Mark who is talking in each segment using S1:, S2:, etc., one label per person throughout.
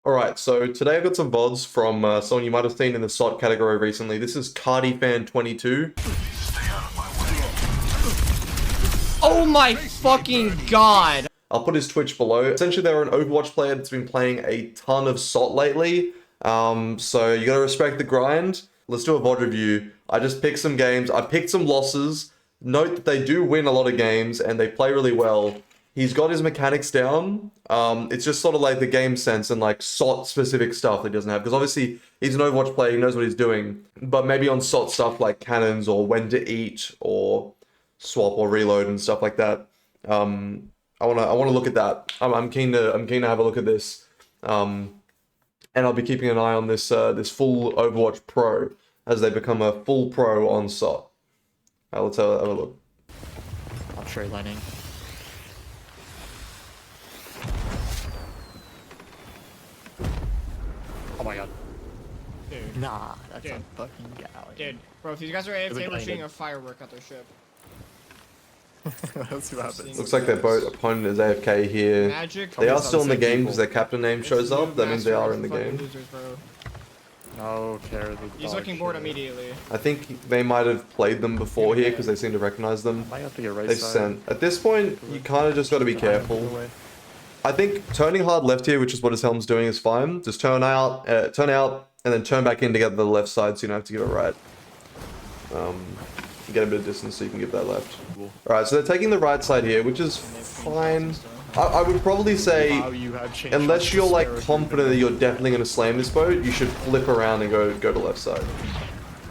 S1: Alright, so today I've got some VODs from someone you might have seen in the SOT category recently. This is CardyFan22.
S2: Oh my fucking god!
S1: I'll put his Twitch below. Essentially, they're an Overwatch player that's been playing a ton of SOT lately. So you gotta respect the grind. Let's do a VOD review. I just picked some games. I picked some losses. Note that they do win a lot of games and they play really well. He's got his mechanics down. It's just sort of like the game sense and like SOT specific stuff that he doesn't have. Because obviously he's an Overwatch player, he knows what he's doing. But maybe on SOT stuff like cannons or when to eat or swap or reload and stuff like that. I wanna look at that. I'm keen to have a look at this. And I'll be keeping an eye on this this full Overwatch Pro as they become a full pro on SOT. Let's have a look.
S2: I'm sure lining. Oh my god.
S3: Dude.
S2: Nah, that's
S3: Dude.
S2: a fucking galleon.
S3: Dude, bro, if these guys are AFK, we're
S2: blinded.
S3: shooting a firework at their ship.
S2: Let's see what happens.
S1: Looks like their opponent is AFK here.
S3: Magic.
S1: They are still in the
S2: Same
S1: game
S2: people.
S1: because their captain name shows up. That means they are in the game.
S3: Losers, bro.
S2: No care.
S3: He's looking bored immediately.
S1: I think they might have played them before here because they seem to recognize them.
S2: Might have to get right
S1: They've
S2: side.
S1: sent. At this point, you kind of just got to be careful. I think turning hard left here, which is what his helm's doing, is fine. Just turn out, and then turn back in to get the left side, so you don't have to give it right. Get a bit of distance so you can give that left.
S2: Cool.
S1: Alright, so they're taking the right side here, which is fine. I would probably say,
S2: Wow, you have Chainshot
S1: unless you're like
S2: to spare
S1: confident that you're definitely going to slam this boat, you should flip around and go to left side.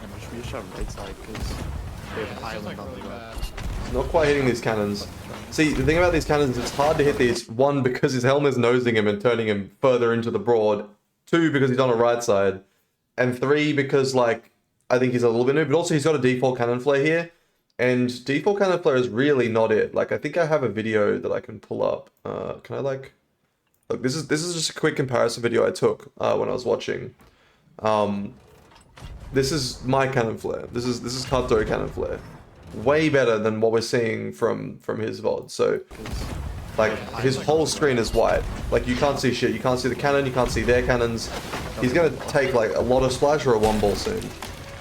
S2: And we should be shot right side because they have
S3: This is
S2: island
S3: like
S2: on
S3: really
S2: the
S3: bad.
S1: Not quite hitting these cannons. See, the thing about these cannons, it's hard to hit these. One, because his helmet is nosing him and turning him further into the broad. Two, because he's on the right side. And three, because, like, I think he's a little bit new. But also, he's got a default cannon flare here. And default cannon flare is really not it. Like, I think I have a video that I can pull up. Can I, like... Look, this is just a quick comparison video I took when I was watching. This is my cannon flare. This is Cutthroat cannon flare. Way better than what we're seeing from his VOD. So, like, his whole screen is white. Like, you can't see shit. You can't see the cannon. You can't see their cannons. He's gonna take, like, a lot of splash or a one ball soon.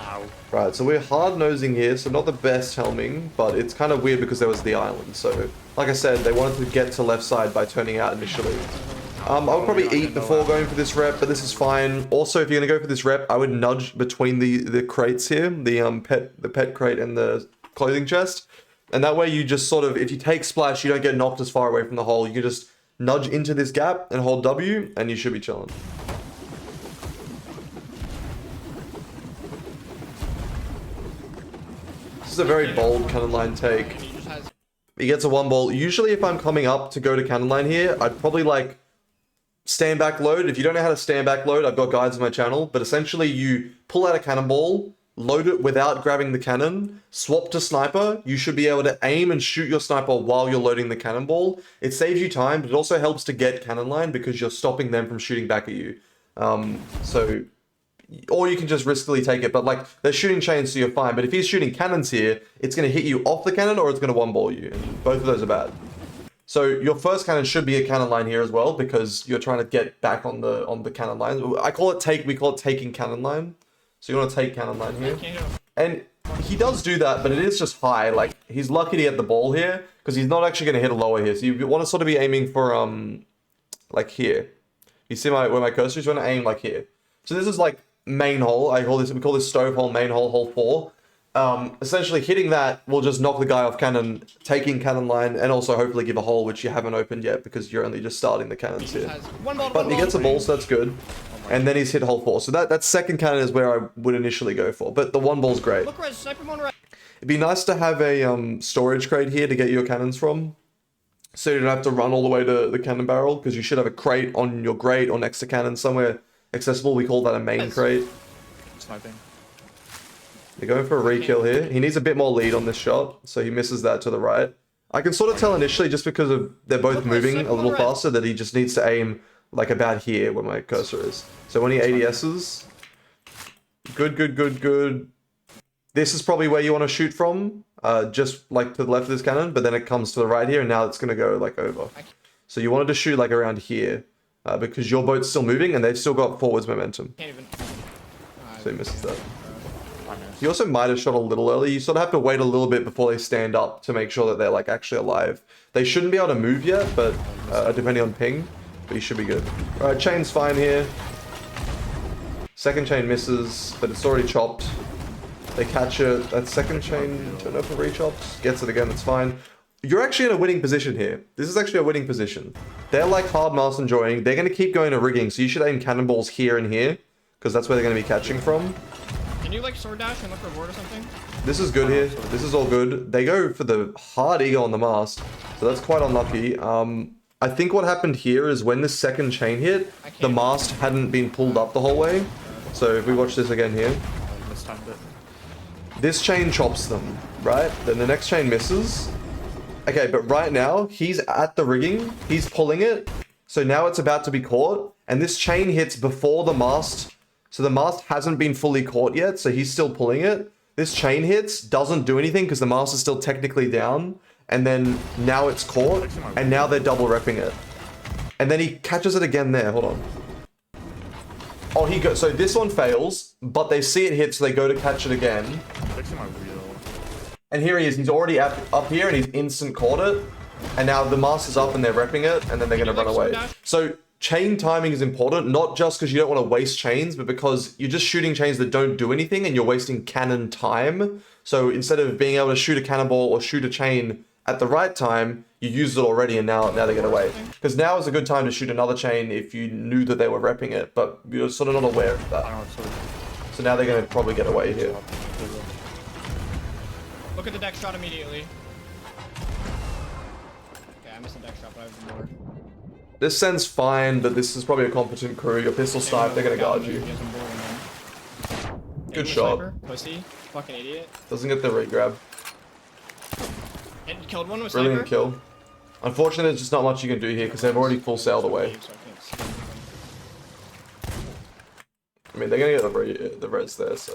S2: Ow.
S1: Right, so we're hard-nosing here, so not the best helming, but it's kind of weird because there was the island. So, like I said, they wanted to get to left side by turning out initially. I would probably eat before going for this rep, but this is fine. Also, if you're gonna go for this rep, I would nudge between the crates here, the pet crate and the clothing chest, and that way you just sort of, if you take splash, you don't get knocked as far away from the hole. You can just nudge into this gap and hold W, and you should be chilling. This is a very bold cannon line take.
S3: And he just has.
S1: He gets a one ball. Usually if I'm coming up to go to cannon line here, I'd probably like stand back load. If you don't know how to stand back load, I've got guides on my channel, but essentially you pull out a cannonball, load it without grabbing the cannon, swap to sniper. You should be able to aim and shoot your sniper while you're loading the cannonball. It saves you time, but it also helps to get cannon line because you're stopping them from shooting back at you. Or you can just riskily take it, but like they're shooting chains, so you're fine. But if he's shooting cannons here, it's going to hit you off the cannon or it's going to one ball you, and both of those are bad. So your first cannon should be a cannon line here as well because you're trying to get back on the cannon line. I call it take. We call it taking cannon line. So you want to take cannon line here, and he does do that, but it is just high. Like he's lucky to get the ball here because he's not actually going to hit a lower here. So you want to sort of be aiming for like here. You see where my cursor is? You want to aim like here. So this is like main hole. We call this stove hole, main hole, hole 4. Essentially hitting that will just knock the guy off cannon, taking cannon line, and also hopefully give a hole which you haven't opened yet because you're only just starting the cannons here. But he gets a ball, so that's good. And then he's hit hole 4. So that second cannon is where I would initially go for. But the one ball's great.
S3: Look, Res, sniper one right.
S1: It'd be nice to have a storage crate here to get your cannons from. So you don't have to run all the way to the cannon barrel, because you should have a crate on your grate or next to cannon somewhere accessible. We call that a main crate.
S2: Sniping.
S1: They're going for a re-kill here. He needs a bit more lead on this shot, so he misses that to the right. I can sort of tell initially, just because of they're both moving a little faster, that he just needs to aim like about here where my cursor is. So when he ADS's, good. This is probably where you want to shoot from, just like to the left of this cannon, but then it comes to the right here, and now it's going to go like over. So you wanted to shoot like around here. because your boat's still moving and they've still got forwards momentum.
S3: Can't even.
S1: So he misses that.
S2: I missed.
S1: He also might have shot a little early. You sort of have to wait a little bit before they stand up to make sure that they're like actually alive. They shouldn't be able to move yet, but depending on ping, but he should be good. All right, chain's fine here. Second chain misses, but it's already chopped. They catch it. That second chain, don't know if it re-chops. Gets it again, it's fine. You're actually in a winning position here. This is actually a winning position. They're like hard Mast enjoying. They're going to keep going to rigging, so you should aim cannonballs here and here, because that's where they're going to be catching from.
S3: Can you like sword dash and look for board or something?
S1: This is good here. This is all good. They go for the hard ego on the Mast, so that's quite unlucky. I think what happened here is when the second chain hit, the Mast hadn't been pulled up the whole way. So if we watch this again here,
S2: I mistimed it.
S1: this chain chops them, right? Then the next chain misses. Okay, but right now, he's at the rigging, he's pulling it, so now it's about to be caught, and this chain hits before the Mast, so the Mast hasn't been fully caught yet, so he's still pulling it. This chain hits, doesn't do anything because the Mast is still technically down, and then now it's caught, and now they're double repping it. And then he catches it again there, hold on. Oh, he goes, so this one fails, but they see it hit, so they go to catch it again.
S2: Fixing my wheel.
S1: And here he is, he's already up here and he's instant caught it. And now the Mast is up and they're repping it and then they're going to run away. So chain timing is important, not just because you don't want to waste chains, but because you're just shooting chains that don't do anything and you're wasting cannon time. So instead of being able to shoot a cannonball or shoot a chain at the right time, you used it already and now they get away. Because now is a good time to shoot another chain if you knew that they were repping it, but you're sort of not aware of that.
S2: I don't know, it's
S1: So now they're going to probably get away here.
S3: Look at the deck shot immediately. Okay, I missed the deck shot, but I have more.
S1: This send's fine, but this is probably a competent crew. Your pistol snipe, they're going to guard you. Good shot.
S3: Sniper, pussy. Fucking idiot.
S1: Doesn't get the regrab.
S3: Hit, killed one with
S1: Brilliant
S3: sniper.
S1: kill. Unfortunately, there's just not much you can do here because they've already full sailed away.
S3: So I can't see anything.
S1: I mean, they're going to get the reds there, so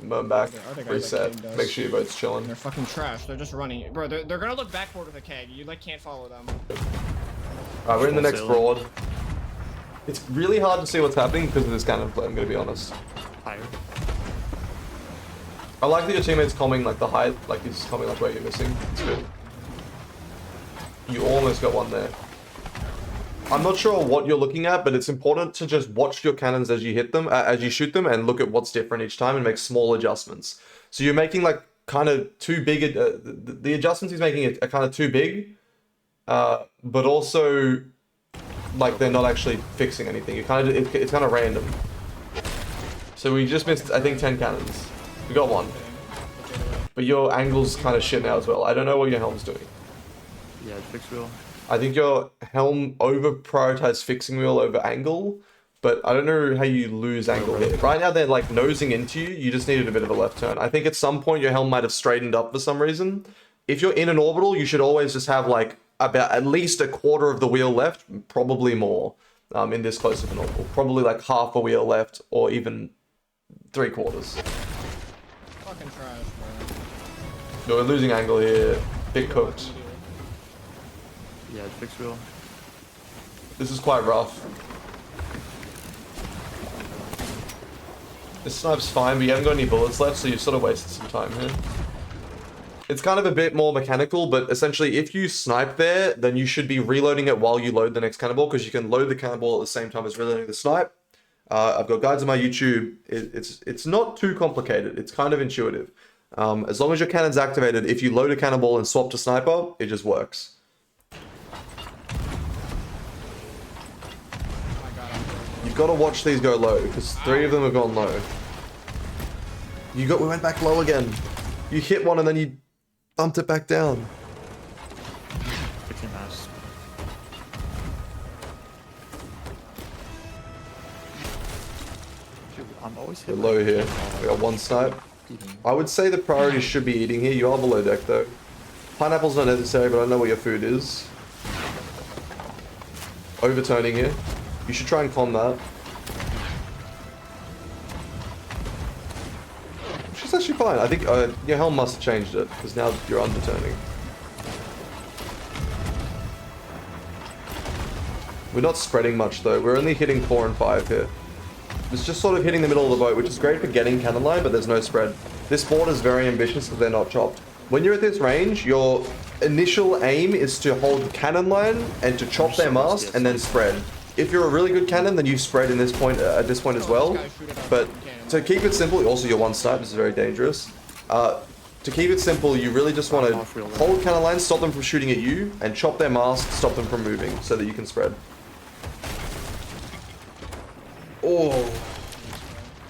S1: moan back,
S3: Are they guys
S1: reset,
S3: like King does?
S1: make sure your boat's chilling.
S3: They're fucking trash. They're just running. Bro, they're gonna look backboard with a keg. You like can't follow them.
S1: Alright, we're in the next
S2: Full
S1: broad. It's really hard to see what's happening because of this cannon play, I'm going to be honest.
S2: higher.
S1: I like that your teammate's coming like the height, like he's coming like where you're missing. It's good. You almost got one there. I'm not sure what you're looking at, but it's important to just watch your cannons as you hit them, as you shoot them, and look at what's different each time and make small adjustments. So you're making like kind of too big, the adjustments he's making are kind of too big, but also like they're not actually fixing anything. You kind of, it's kind of random. So we just missed, I think, 10 cannons. We got one. But your angle's kind of shit now as well. I don't know what your helm's doing.
S2: Yeah, fixed wheel.
S1: I think your helm over-prioritized fixing wheel over angle, but I don't know how you lose angle here. Right now they're like nosing into you, you just needed a bit of a left turn. I think at some point your helm might have straightened up for some reason. If you're in an orbital, you should always just have like about at least a quarter of the wheel left, probably more, in this close of an orbital. Probably like half a wheel left, or even 3/4.
S3: Fucking trash, bro.
S1: No, we're losing angle here. Big cooked.
S2: Yeah, fixed wheel.
S1: This is quite rough. This snipe's fine, but you haven't got any bullets left, so you've sort of wasted some time here. It's kind of a bit more mechanical, but essentially if you snipe there, then you should be reloading it while you load the next cannonball, because you can load the cannonball at the same time as reloading the snipe. I've got guides on my YouTube. It's not too complicated. It's kind of intuitive. As long as your cannon's activated, if you load a cannonball and swap to sniper, it just works. You've got to watch these go low, because 3 of them have gone low. We went back low again. You hit one and then you bumped it back down.
S2: Fixing Mast. Dude, I'm always
S1: We're
S2: hitting.
S1: low here. We got one snipe. I would say the priority should be eating here. You are below deck though. Pineapple's not necessary, but I know what your food is. Overturning here. You should try and calm that. Which is actually fine. I think your helm must have changed it, because now you're underturning. We're not spreading much though. We're only hitting 4 and 5 here. It's just sort of hitting the middle of the boat, which is great for getting cannon line, but there's no spread. This board is very ambitious because they're not chopped. When you're at this range, your initial aim is to hold cannon line and to chop their mast and then spread. If you're a really good cannon, then you spread in this point at this point as well. But to keep it simple, also your one snipe is very dangerous. To keep it simple, you really just want to hold cannon line, stop them from shooting at you, and chop their mast, stop them from moving so that you can spread. Oh,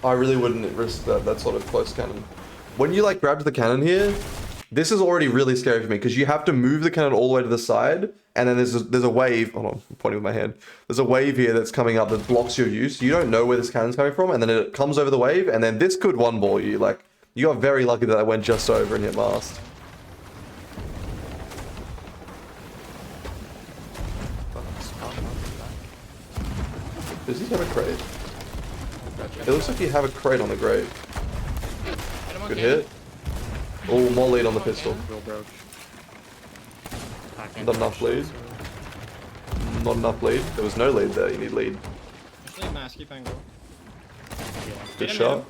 S1: I really wouldn't risk that sort of close cannon. When you like grab the cannon here, this is already really scary for me because you have to move the cannon all the way to the side, and then there's a wave. Hold on, I'm pointing with my hand. There's a wave here that's coming up that blocks your view, so you don't know where this cannon's coming from, and then it comes over the wave, and then this could one ball you. Like, you got very lucky that I went just over and hit mast. Does he have a crate? It looks like you have a crate on the grave. Good hit. Oh, more lead on the pistol. Not enough lead. Not enough lead. There was no lead there. You need lead.
S3: Just Mast, keep angle.
S1: Good shot.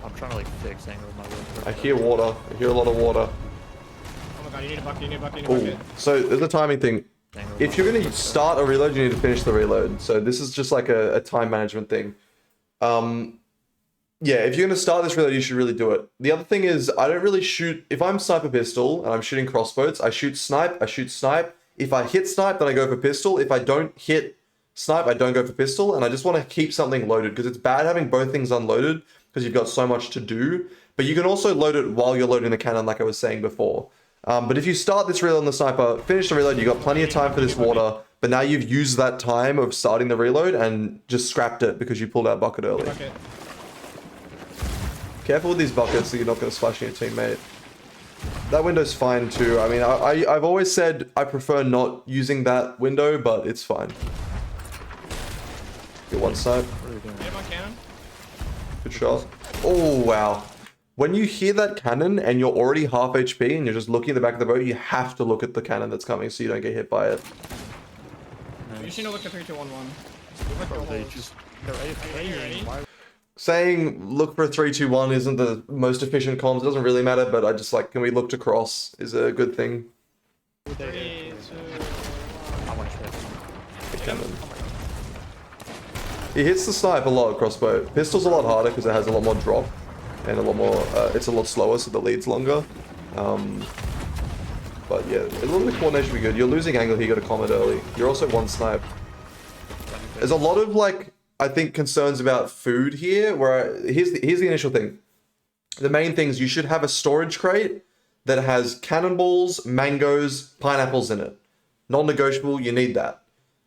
S2: I'm trying to like fix angle with my whip.
S1: I hear water. I hear a lot of water.
S3: Oh my god, you need a bucket, you need a bucket, you need a
S1: Oh,
S3: bucket.
S1: so there's a timing thing. If you're going to start a reload, you need to finish the reload. So this is just like a time management thing. Yeah, if you're going to start this reload, you should really do it. The other thing is, I don't really shoot... If I'm sniper pistol and I'm shooting crossbows, I shoot snipe, I shoot snipe. If I hit snipe, then I go for pistol. If I don't hit snipe, I don't go for pistol. And I just want to keep something loaded because it's bad having both things unloaded because you've got so much to do. But you can also load it while you're loading the cannon like I was saying before. But if you start this reload on the sniper, finish the reload, you've got plenty of time for this water. But now you've used that time of starting the reload and just scrapped it because you pulled out bucket early.
S3: Bucket.
S1: Careful with these buckets so you're not going to splash your teammate. That window's fine too. I mean, I've always said I prefer not using that window, but it's fine. Get one snipe.
S3: Hit him on cannon.
S1: Good shot. Oh, wow. When you hear that cannon and you're already half HP and you're just looking at the back of the boat, you have to look at the cannon that's coming so you don't get hit by it.
S3: You should know look at 3, 2, 1, 1.
S2: Bro, they just... They're
S3: ready?
S1: Saying look for a 3-2-1 isn't the most efficient comms. It doesn't really matter, but I just like, can we look to cross is a good thing.
S3: 3, 2, 1.
S2: I want to hit.
S1: Cannon. He hits the snipe a lot crossbow. Pistol's a lot harder because it has a lot more drop and a lot more, it's a lot slower so the lead's longer. But yeah, a little bit of coordination would be good. You're losing angle here, you got to comment early. You're also one snipe. There's a lot of like, I think concerns about food here where here's the initial thing. The main thing is you should have a storage crate that has cannonballs, mangoes, pineapples in it. Non-negotiable, you need that.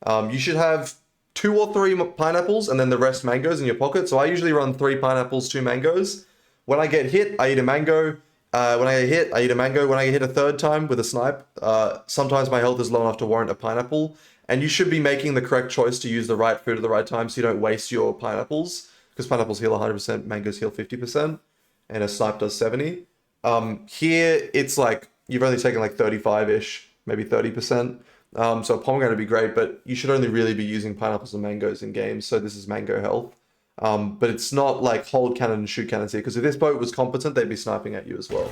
S1: You should have 2 or 3 pineapples and then the rest mangoes in your pocket. So I usually run 3 pineapples, 2 mangoes. When I get hit, I eat a mango. When I get hit, I eat a mango. When I get hit a third time with a snipe, sometimes my health is low enough to warrant a pineapple. And you should be making the correct choice to use the right food at the right time so you don't waste your pineapples. Because pineapples heal 100%, mangoes heal 50%, and a snipe does 70. Here, it's like, you've only taken like 35-ish, maybe 30%. So a pomegranate would be great, but you should only really be using pineapples and mangoes in games, so this is mango health. But it's not like hold cannon and shoot cannons here, because if this boat was competent, they'd be sniping at you as well.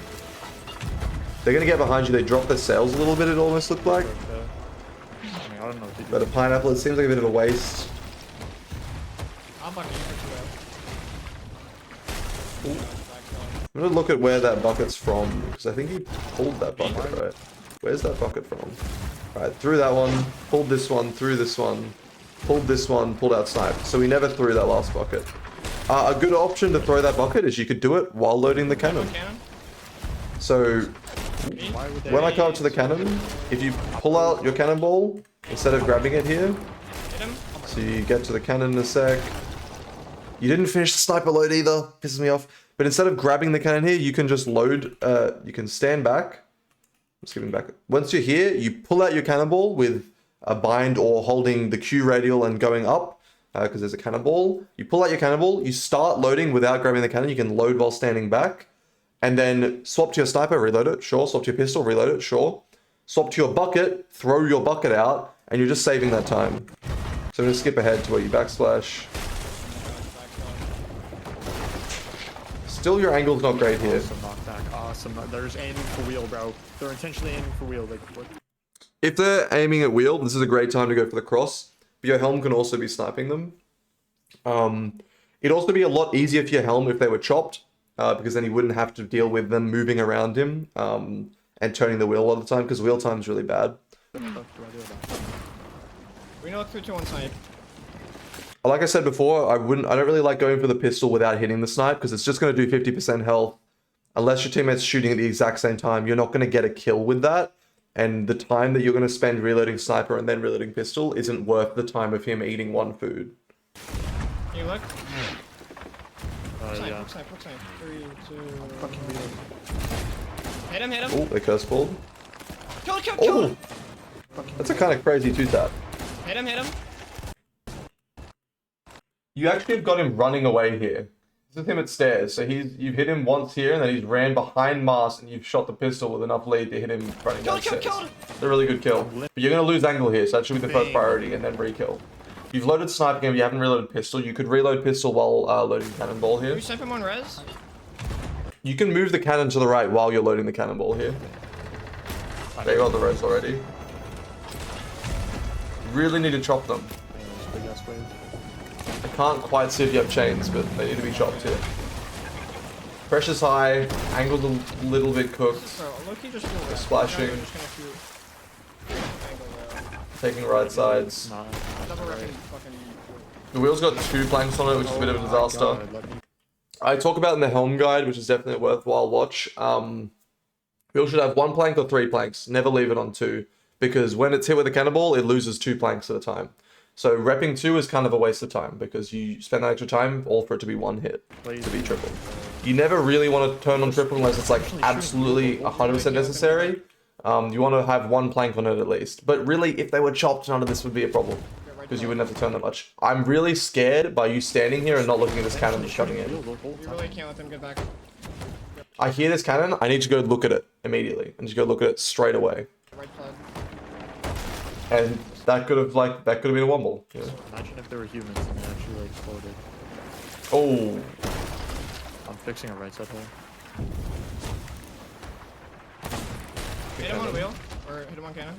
S1: They're going to get behind you, they drop their sails a little bit, it almost looked like.
S2: I don't know what to do.
S1: But a pineapple, it seems like a bit of a waste.
S3: I'll bucket you for 2
S1: I'm going to look at where that bucket's from, because I think he pulled that bucket, right? Where's that bucket from? Alright, threw that one, pulled this one, threw this one, pulled this one, pulled out snipe. So we never threw that last bucket. A good option to throw that bucket is you could do it while loading the cannon. So when I come up to the cannon, if you pull out your cannonball, instead of grabbing it here, so you get to the cannon in a sec. You didn't finish the sniper load either, pisses me off. But instead of grabbing the cannon here, you can just load, you can stand back. I'm skipping back. Once you're here, you pull out your cannonball with a bind or holding the Q radial and going up, because there's a cannonball. You pull out your cannonball, you start loading without grabbing the cannon. You can load while standing back. And then swap to your sniper, reload it, sure. Swap to your pistol, reload it, sure. Swap to your bucket, throw your bucket out, and you're just saving that time. So I'm gonna skip ahead to where you backsplash. Still, your angle's not great here.
S2: Awesome knockback. Awesome. There's aiming for wheel, bro. They're intentionally aiming for wheel. Like, what?
S1: If they're aiming at wheel, this is a great time to go for the cross. But your helm can also be sniping them. It'd also be a lot easier for your helm if they were chopped, because then you wouldn't have to deal with them moving around him and turning the wheel all the time, because wheel time's really bad.
S2: What the fuck do I do about that?
S3: We know it's 3-2-1 snipe.
S1: Like I said before, I don't really like going for the pistol without hitting the snipe, because it's just going to do 50% health. Unless your teammate's shooting at the exact same time, you're not going to get a kill with that. And the time that you're going to spend reloading sniper and then reloading pistol isn't worth the time of him eating one food.
S3: Can you look?
S2: Yeah.
S3: Look snipe. 3, 2...
S2: Fucking wheel.
S3: Hit him.
S1: Oh, they curse balled.
S3: Kill him.
S1: Oh! That's a kind of crazy two-tap.
S3: Hit him.
S1: You actually have got him running away here. This is him at stairs. So you've hit him once here, and then he's ran behind Mast, and you've shot the pistol with enough lead to hit him running down stairs. It's a really good kill. But you're going to lose angle here, so that should be the first priority, and then re-kill. You've loaded sniper game, you haven't reloaded pistol. You could reload pistol while loading cannonball here.
S3: Can you snipe him on res?
S1: You can move the cannon to the right while you're loading the cannonball here. There you got the res already. Really need to chop them. I can't quite see if you have chains, but they need to be chopped here. Pressure's high, angle's a little bit cooked.
S3: Bro, low-key just feel red.
S1: Splashing.
S3: Just gonna shoot. Angle there.
S1: Taking right sides.
S3: Double repping fucking...
S1: The wheel's got 2 planks on it, which is a bit of a disaster. I talk about in the helm guide, which is definitely a worthwhile watch. Wheel should have 1 plank or 3 planks. Never leave it on 2, because when it's hit with a cannonball, it loses 2 planks at a time. So repping 2 is kind of a waste of time, because you spend that extra time all for it to be 1 hit, to be triple. You never really want to turn on triple unless it's like absolutely 100% necessary. You want to have 1 plank on it at least. But really, if they were chopped, none of this would be a problem, because you wouldn't have to turn that much. I'm really scared by you standing here and not looking at this cannon that's coming in.
S3: You really can't let them get back.
S1: I hear this cannon, I need to go look at it immediately. And just go look at it straight away.
S3: Right side.
S1: And that could have been a womble. Yeah.
S2: Imagine if there were humans and they actually like exploded.
S1: Oh.
S2: I'm fixing a right side hole.
S3: Hit him on wheel, or hit him on cannon.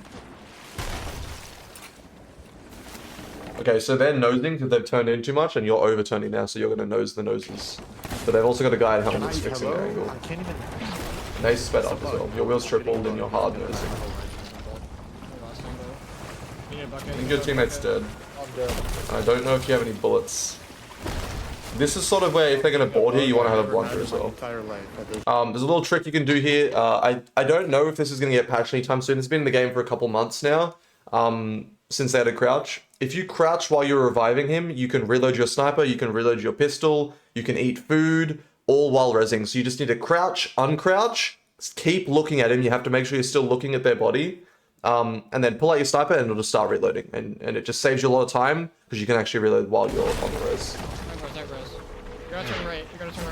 S1: Okay, so they're nosing because they've turned in too much, and you're overturning now, so you're going to nose the noses. But they've also got a guy at helmet that's fixing their angle.
S2: I can't even...
S1: Nace sped up as well. Your wheel's tripled and you're hard nosing. I think your teammate's dead. I don't know if you have any bullets. This is sort of where, if they're going to board here, you want to have a blunder as well. There's a little trick you can do here. I don't know if this is going to get patched anytime soon. It's been in the game for a couple months now, since they had a crouch. If you crouch while you're reviving him, you can reload your sniper, you can reload your pistol, you can eat food, all while rezzing. So you just need to crouch, uncrouch, keep looking at him. You have to make sure you're still looking at their body. And then pull out your sniper and it'll just start reloading. And it just saves you a lot of time, because you can actually reload while you're on the res.
S3: You gotta turn right.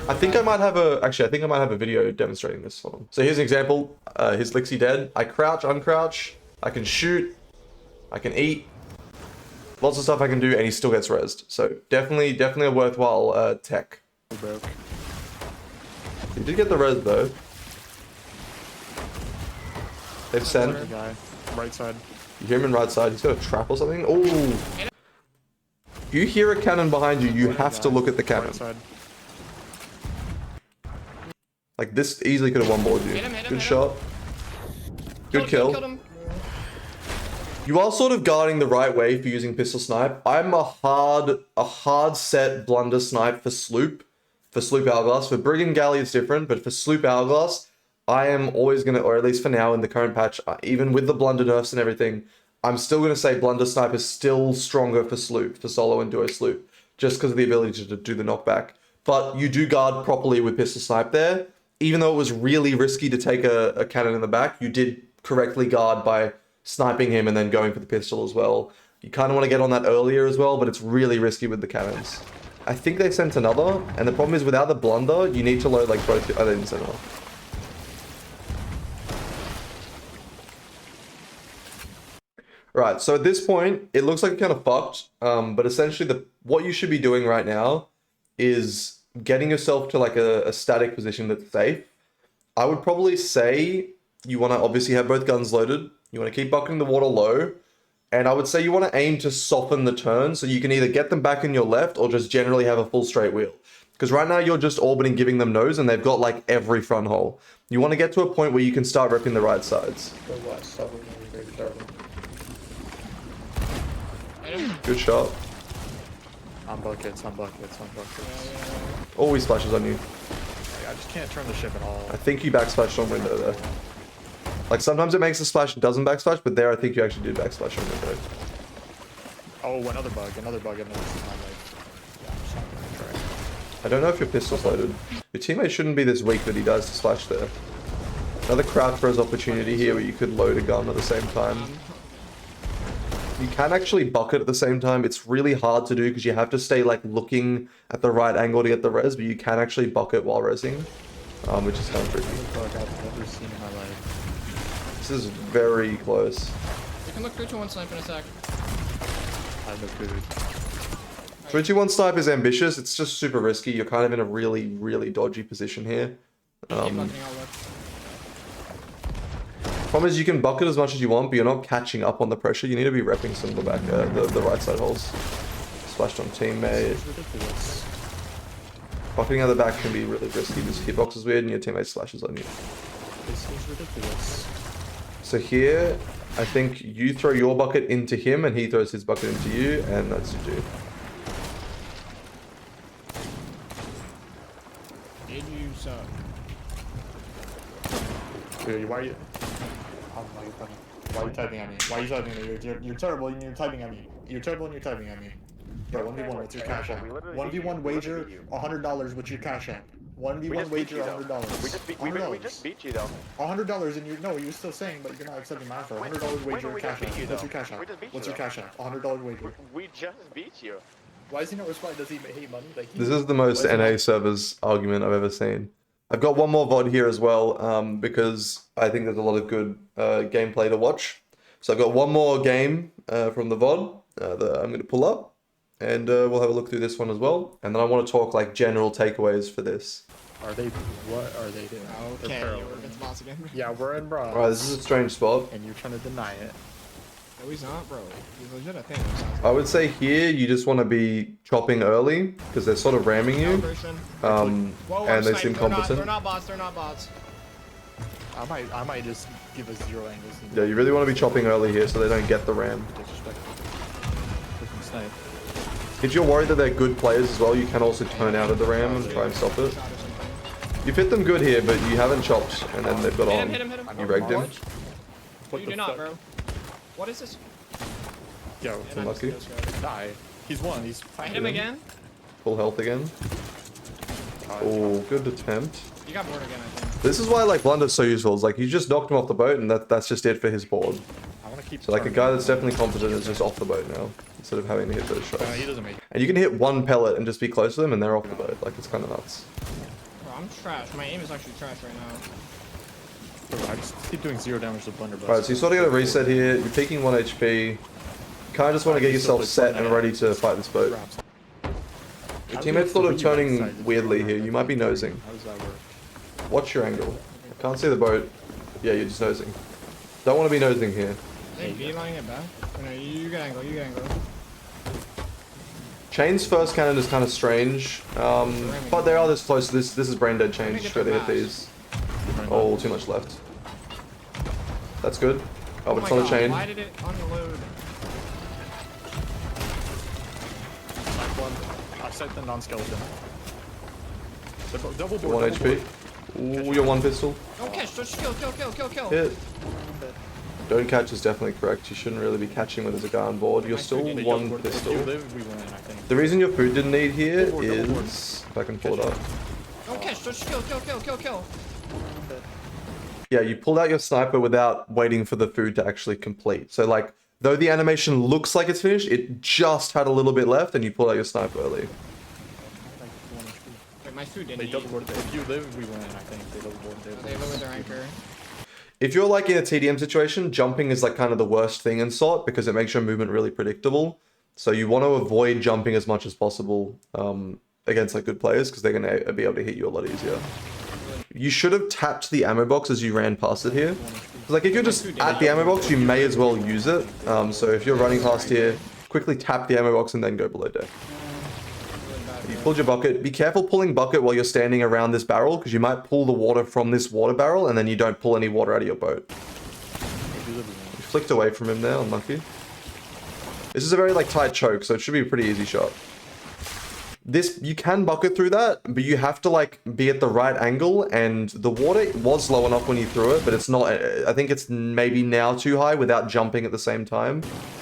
S1: I think I might have a video demonstrating this. Hold on. So here's an example. His Lixie dead. I crouch, uncrouch. I can shoot. I can eat. Lots of stuff I can do, and he still gets rezzed. So definitely a worthwhile tech. He did get the res though. They've sent.
S2: Right side.
S1: You hear him in right side. He's got a trap or something. Oh. If you hear a cannon behind you, you have to look at the cannon. Like, this easily could have one-balled you. Good shot. Good kill. You are sort of guarding the right way for using pistol snipe. I'm a hard set blunder snipe for sloop hourglass. For brigand galley it's different, but for sloop hourglass, I am always gonna, or at least for now in the current patch, even with the blunder nerfs and everything, I'm still gonna say blunder snipe is still stronger for sloop, for solo and duo sloop, just because of the ability to do the knockback. But you do guard properly with pistol snipe there. Even though it was really risky to take a cannon in the back, you did correctly guard by sniping him and then going for the pistol as well. You kind of want to get on that earlier as well, but it's really risky with the cannons. I think they sent another, and the problem is without the blunder, you need to load like both. Oh, they didn't send another. Right, so at this point, it looks like you're kind of fucked. But essentially, what you should be doing right now is getting yourself to like a static position that's safe. I would probably say you want to obviously have both guns loaded. You want to keep bucketing the water low. And I would say you want to aim to soften the turn so you can either get them back in your left or just generally have a full straight wheel. Because right now you're just orbiting, giving them nose, and they've got like every front hole. You want to get to a point where you can start repping the right sides. Good shot.
S2: On buckets.
S1: Always splashes on you.
S2: I just can't turn the ship at all.
S1: I think you backsplashed on window there. Like sometimes it makes a splash and doesn't backsplash, but there I think you actually did backsplash on window.
S2: Oh, another bug, and this is my life. Yeah, I'm just not gonna try.
S1: I don't know if your pistol's loaded. Your teammate shouldn't be this weak that he does to splash there. Another crouch throws opportunity here where you could load a gun at the same time. You can actually bucket at the same time. It's really hard to do because you have to stay like looking at the right angle to get the res, but you can actually bucket while resing, which is kind of tricky.
S2: I've never seen in my life.
S1: This is very close.
S3: You can look 3-2-1 snipe in a sec.
S2: I look good.
S1: 3-2-1 snipe is ambitious. It's just super risky. You're kind of in a really, really dodgy position here.
S3: Keep bucketing, I'll look.
S1: Problem is you can bucket as much as you want, but you're not catching up on the pressure. You need to be repping some of the back, the right side holes. Splashed on teammate. Bucketing out the back can be really risky because hitbox is weird and your teammate slashes on you.
S2: This is ridiculous.
S1: So here, I think you throw your bucket into him and he throws his bucket into you, and that's you.
S3: Did you suck?
S2: Dude, why are you? Why are you typing at me? Why are you typing at me? You're terrible and you're typing at me. You're terrible and you're typing at me. Bro, 1v1, what's your cash app? 1v1 wager, $100, what's your cash app? 1v1 wager, $100.
S4: We just beat you though.
S2: $100 and you're still saying, but you're not accepting my offer. $100 wager, cash app. What's your cash app? What's your cash app? $100 wager.
S4: We just beat you.
S2: Why is he not responding? Does he hate money? Like,
S1: This is the most NA servers argument I've ever seen. I've got one more VOD here as well, because I think there's a lot of good gameplay to watch. So I've got one more game from the VOD that I'm going to pull up, and we'll have a look through this one as well. And then I want to talk like general takeaways for this.
S2: What are they doing?
S3: Okay, we're against boss again.
S2: Yeah, we're in bronze.
S1: Alright, this is a strange spot.
S2: And you're trying to deny it.
S3: No, he's not, bro. He's legit, I think.
S1: I would say here you just want to be chopping early because they're sort of ramming you,
S3: Whoa,
S1: and they
S3: snipe.
S1: seem competent.
S3: They're not bots. They're not bots.
S2: I might just give us 0 angles.
S1: Yeah, you really want to be chopping early here so they don't get the ram.
S2: Disrespectful. Snipe.
S1: If you're worried that they're good players as well, you can also turn out of the ram and try and stop it. You've hit them good here, but you haven't chopped, and then they've got on.
S3: Hit him.
S1: You regged him.
S3: No, you did not, bro. What is this?
S2: Yo,
S3: Yeah,
S1: unlucky.
S2: die. He's one. He's
S3: I hit him again.
S1: Full health again. Oh, good attempt.
S3: You got bored again, I think.
S1: This is why like Blunder's so useful. It's like you just knocked him off the boat, and that's just it for his board.
S2: I want to keep.
S1: So like a guy that's definitely competent is just off the boat now, instead of having to hit those shots.
S2: He doesn't make it.
S1: And you can hit one pellet and just be close to them, and they're off the boat. Like it's kind of nuts.
S3: Bro, I'm trash. My aim is actually trash right now.
S2: Bro, I just keep doing 0 damage to blunderbuss.
S1: Alright, so you sort of get a reset here. You're peaking 1 HP. You kind of just want to get yourself set and ready to fight this boat. Your teammate's sort of turning weirdly here. You might be nosing.
S2: How does that work?
S1: Watch your angle. I can't see the boat. Yeah, you're just nosing. Don't want to be nosing here.
S3: Are they beelining it back? Oh, no, you get angle.
S1: Chain's first cannon is kind of strange, but they are this close. This is brain dead Chain. Just try to hit these. Oh, too much left. That's good. Oh, but it's not a Chain.
S3: Why did it unload?
S2: I set the non-skeleton. Double board.
S1: 1 HP. Ooh, you're 1 pistol.
S3: Don't catch. Just kill.
S1: Hit. Don't catch is definitely correct. You shouldn't really be catching when there's a guy on board. You're still 1 pistol.
S2: If you live, we win, I think.
S1: The reason your food didn't need here is... If I can pull it up.
S3: Don't catch. Just kill.
S1: Yeah, you pulled out your sniper without waiting for the food to actually complete. So like, though the animation looks like it's finished, it just had a little bit left and you pulled out your sniper early.
S3: Wait, my food didn't
S2: They
S3: eat.
S2: double board. If you live, we win, I think. They double board.
S3: They lowered their anchor.
S1: If you're like in a TDM situation, jumping is like kind of the worst thing in SOT because it makes your movement really predictable. So you want to avoid jumping as much as possible against like good players because they're going to be able to hit you a lot easier. You should have tapped the ammo box as you ran past it here. Like if you're just at the ammo box, you may as well use it. So if you're running past here, quickly tap the ammo box and then go below deck. You pulled your bucket. Be careful pulling bucket while you're standing around this barrel because you might pull the water from this water barrel and then you don't pull any water out of your boat. You flicked away from him there, unlucky. This is a very like tight choke, so it should be a pretty easy shot. This, you can bucket through that, but you have to like be at the right angle, and the water was low enough when you threw it, but it's not, I think it's maybe now too high without jumping at the same time.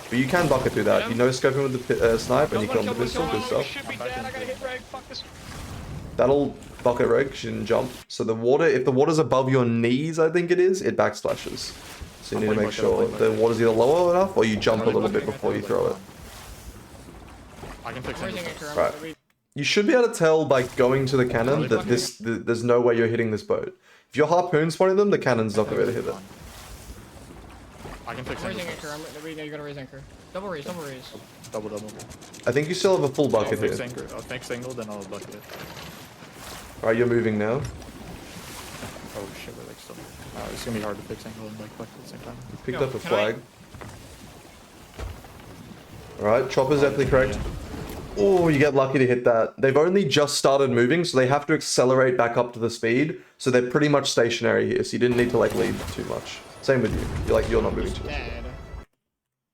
S1: But you can bucket through that. You know scoping with the snipe and you kill the pistol, good stuff. That'll bucket reg, she didn't jump. So the water, if the water's above your knees, I think it is, it backsplashes. So you need to make sure the water's either lower enough or you jump a little bit before you throw it.
S2: I can fix it.
S1: Right. You should be able to tell by going to the cannon that there's no way you're hitting this boat. If your harpoon spawning them, the cannon's not going to be able to hit it.
S2: I can fix it.
S3: Raising anchor. You're gonna raise anchor. Double raise.
S2: Double.
S1: I think you still have a full bucket here.
S2: I'll fix single, then I'll bucket it.
S1: Alright, you're moving now.
S2: Oh shit, we're like still. It's gonna be hard to fix angle and like bucket at the same time.
S1: You picked up a flag. Alright, chopper's definitely correct. Oh, you get lucky to hit that. They've only just started moving, so they have to accelerate back up to the speed. So they're pretty much stationary here, so you didn't need to like lead too much. Same with you. You're not moving too much.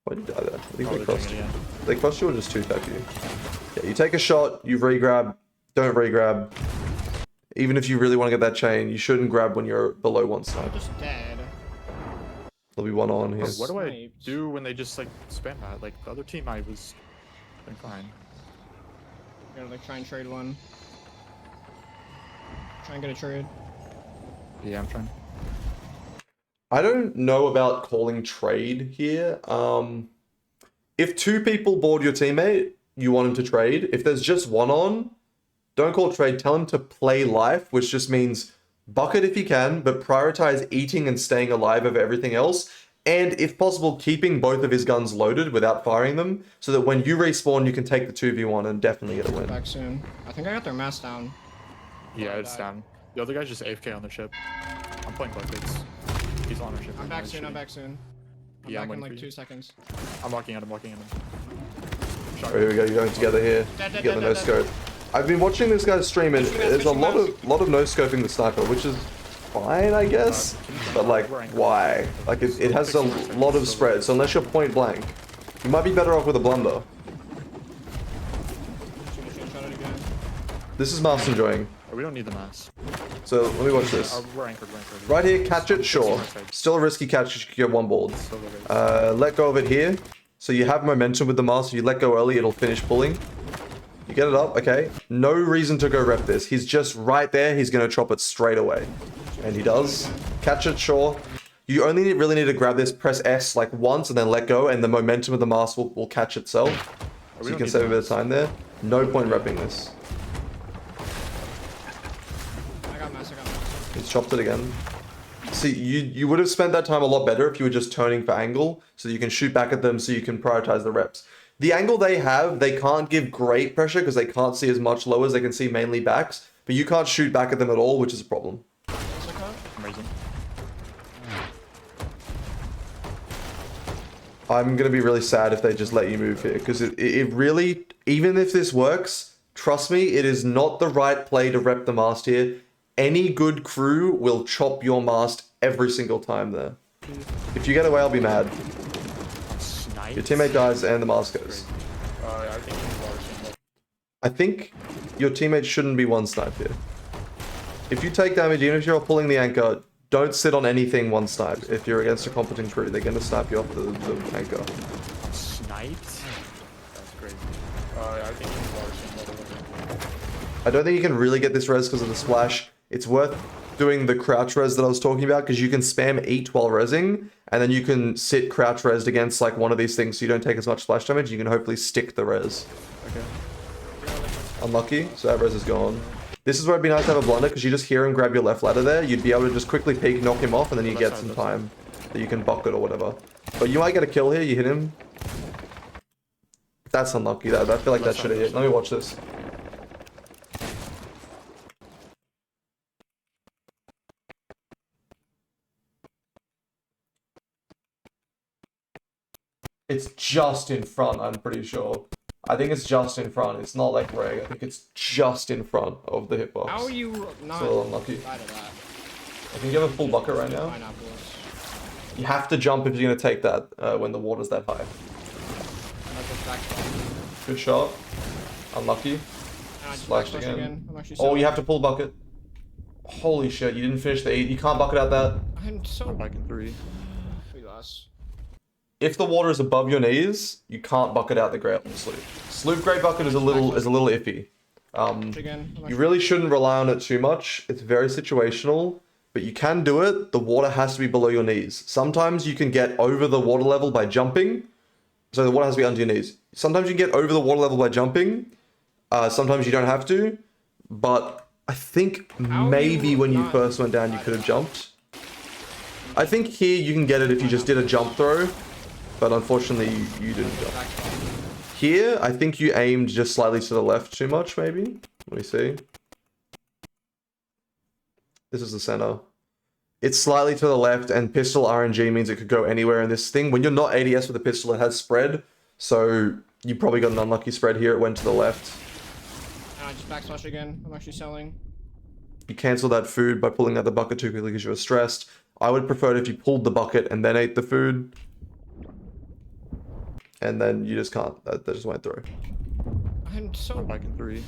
S1: Why did you die there? I think they crossed you. They crossed you or just two-tap you? Yeah, you take a shot, you re-grab, don't re-grab. Even if you really want to get that chain, you shouldn't grab when you're below one snipe.
S3: Just dead.
S1: There'll be one on here.
S2: What do I do when they just like spam that? Like the other team I was doing fine.
S3: Gotta like try and trade one. Try and get a trade.
S2: Yeah, I'm trying.
S1: I don't know about calling trade here. If two people board your teammate, you want him to trade. If there's just one on, don't call trade. Tell him to play life, which just means bucket if you can, but prioritize eating and staying alive over everything else. And if possible, keeping both of his guns loaded without firing them, so that when you respawn, you can take the 2v1 and definitely get a win.
S3: Back soon. I think I got their Mast down.
S2: Yeah, it's down. The other guy's just AFK on the ship. I'm playing buckets. He's on our ship.
S3: I'm back soon. I'm back soon. I'm
S2: Yeah,
S3: back
S2: I'm
S3: in
S2: waiting
S3: like
S2: for you.
S3: 2 seconds.
S2: I'm walking at him.
S1: Oh, here we go. You're going together here. You get the no scope. I've been watching this guy stream, and there's a lot of no scoping the sniper, which is fine, I guess. But like, why? Like, it has a lot of spread. So unless you're point blank, you might be better off with a blunder. This is Mast enjoying.
S2: Oh, we don't need the mass.
S1: So let me watch this.
S2: We're anchored.
S1: Right here, catch it, sure. Still a risky catch, you could get one balled. Let go of it here. So you have momentum with the Mast. If you let go early, it'll finish pulling. You get it up, okay. No reason to go rep this. He's just right there. He's going to chop it straight away. And he does. Catch it, sure. You only really need to grab this, press S like once, and then let go, and the momentum of the Mast will catch itself. So you can save a bit of time there. No point repping this.
S3: I got Mast.
S1: He's chopped it again. See, you would have spent that time a lot better if you were just turning for angle, so you can shoot back at them so you can prioritize the reps. The angle they have, they can't give great pressure because they can't see as much lowers. They can see mainly backs, but you can't shoot back at them at all, which is a problem. I'm going to be really sad if they just let you move here, because it really, even if this works, trust me, it is not the right play to rep the Mast here. Any good crew will chop your Mast every single time there. If you get away, I'll be mad. Your teammate dies and the Mast goes. I think your teammate shouldn't be one snipe here. If you take damage, even if you're pulling the anchor, don't sit on anything one snipe. If you're against a competent crew, they're going to snipe you off the anchor.
S2: Sniped? That's crazy.
S1: I don't think you can really get this res because of the splash. It's worth doing the crouch res that I was talking about, because you can spam eat while resing, and then you can sit crouch resed against like one of these things so you don't take as much splash damage. You can hopefully stick the res.
S2: Okay.
S1: Unlucky, so that res is gone. This is where it'd be nice to have a blunder, because you just hear him grab your left ladder there. You'd be able to just quickly peek, knock him off, and then you get some time that you can bucket or whatever. But you might get a kill here. You hit him. That's unlucky. I feel like that should have hit. Let me watch this. It's just in front, I'm pretty sure. I think it's just in front. It's not like reg. I think it's just in front of the hitbox.
S3: How are you not
S1: so unlucky.
S3: side of that?
S1: I think you have a full bucket right now. You have to jump if you're going to take that when the water's that high. Good shot. Unlucky. Splashed again. Oh, you have to pull bucket. Holy shit, you didn't finish the 8. You can't bucket out that.
S3: I'm so
S2: back in 3.
S1: If the water is above your knees, you can't bucket out the great sloop. Sloop great bucket is a little iffy. You really shouldn't rely on it too much. It's very situational, but you can do it. The water has to be below your knees. Sometimes you can get over the water level by jumping. So the water has to be under your knees. Sometimes you can get over the water level by jumping. Sometimes you don't have to. But I think maybe when you first went down, you could have jumped. I think here you can get it if you just did a jump throw. But unfortunately, you didn't jump. Here, I think you aimed just slightly to the left too much, maybe. Let me see. This is the center. It's slightly to the left, and pistol RNG means it could go anywhere in this thing. When you're not ADS with a pistol, it has spread. So you probably got an unlucky spread here. It went to the left.
S3: Just backslash again. I'm actually selling.
S1: You cancel that food by pulling out the bucket too quickly because you were stressed. I would prefer it if you pulled the bucket and then ate the food. And then you just can't. That just went through.
S3: I'm so
S2: back in 3.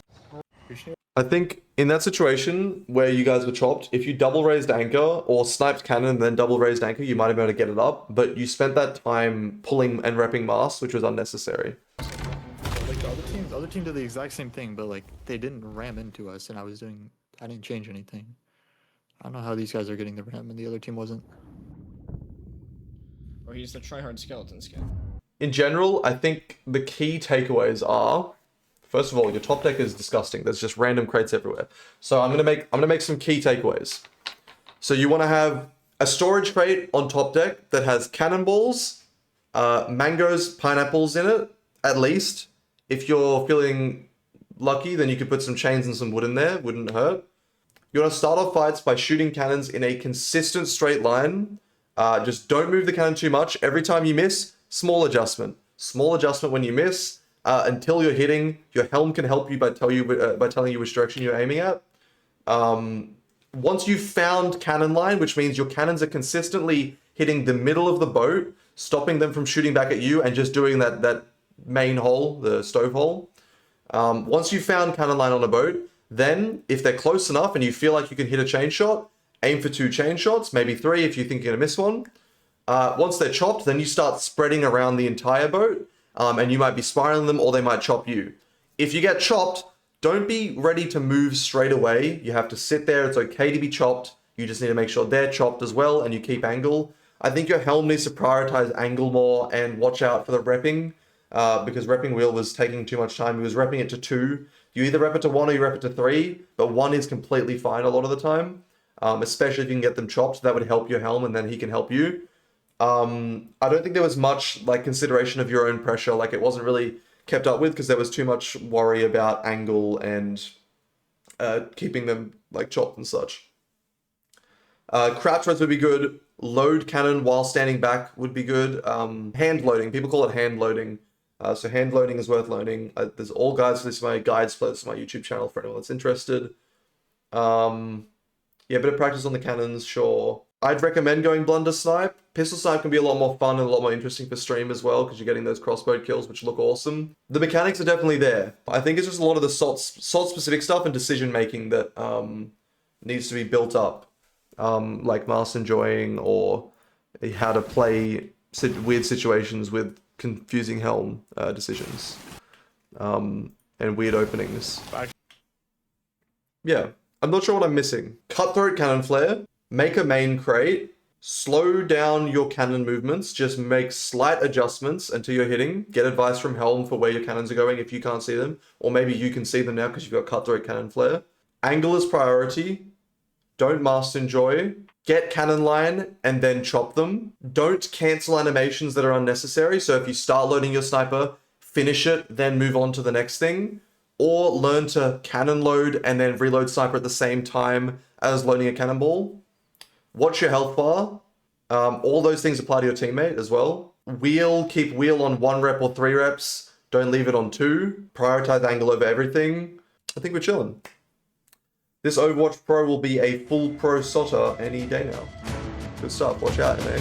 S1: I think in that situation where you guys were chopped, if you double raised anchor or sniped cannon and then double raised anchor, you might have been able to get it up. But you spent that time pulling and repping Mast, which was unnecessary.
S2: Like the other team did the exact same thing, but like they didn't ram into us, and I didn't change anything. I don't know how these guys are getting the ram, and the other team wasn't.
S3: Or he's the tryhard skeleton skin.
S1: In general, I think the key takeaways are, first of all, your top deck is disgusting. There's just random crates everywhere. So I'm gonna make some key takeaways. So you want to have a storage crate on top deck that has cannonballs, mangoes, pineapples in it, at least. If you're feeling lucky, then you could put some chains and some wood in there. Wouldn't hurt. You want to start off fights by shooting cannons in a consistent straight line. Just don't move the cannon too much. Every time you miss, small adjustment. Small adjustment when you miss. Until you're hitting, your helm can help you by telling you which direction you're aiming at. Once you've found cannon line, which means your cannons are consistently hitting the middle of the boat, stopping them from shooting back at you, and just doing that main hole, the stove hole. Once you've found cannon line on a boat, then if they're close enough and you feel like you can hit a chain shot, aim for 2 chain shots, maybe 3 if you think you're gonna miss one. Once they're chopped, then you start spreading around the entire boat, and you might be spiraling them or they might chop you. If you get chopped, don't be ready to move straight away. You have to sit there. It's okay to be chopped. You just need to make sure they're chopped as well, and you keep angle. I think your helm needs to prioritize angle more and watch out for the repping, because repping wheel was taking too much time. He was repping it to 2. You either rep it to 1 or you rep it to 3, but 1 is completely fine a lot of the time, especially if you can get them chopped. That would help your helm, and then he can help you. I don't think there was much like consideration of your own pressure. Like it wasn't really kept up with because there was too much worry about angle and keeping them like chopped and such. Crouch res would be good. Load cannon while standing back would be good. Hand loading. People call it hand loading. So hand loading is worth learning. There's all guides for this. My guides for this on my YouTube channel for anyone that's interested. Yeah, bit of practice on the cannons, sure. I'd recommend going blunder snipe. Pistol snipe can be a lot more fun and a lot more interesting for stream as well because you're getting those crossbow kills which look awesome. The mechanics are definitely there. I think it's just a lot of the salt specific stuff and decision making that needs to be built up. Like Mast enjoying or how to play weird situations with confusing helm decisions. And weird openings. Yeah, I'm not sure what I'm missing. Cutthroat cannon flare. Make a main crate, slow down your cannon movements, just make slight adjustments until you're hitting. Get advice from Helm for where your cannons are going if you can't see them, or maybe you can see them now because you've got Cutthroat cannon flare. Angle is priority. Don't Mast enjoy. Get cannon line and then chop them. Don't cancel animations that are unnecessary. So if you start loading your sniper, finish it, then move on to the next thing. Or learn to cannon load and then reload sniper at the same time as loading a cannonball. Watch your health bar. All those things apply to your teammate as well. Keep wheel on 1 rep or 3 reps. Don't leave it on 2. Prioritize angle over everything. I think we're chilling. This Overwatch Pro will be a full pro SOTA any day now. Good stuff. Watch out, man.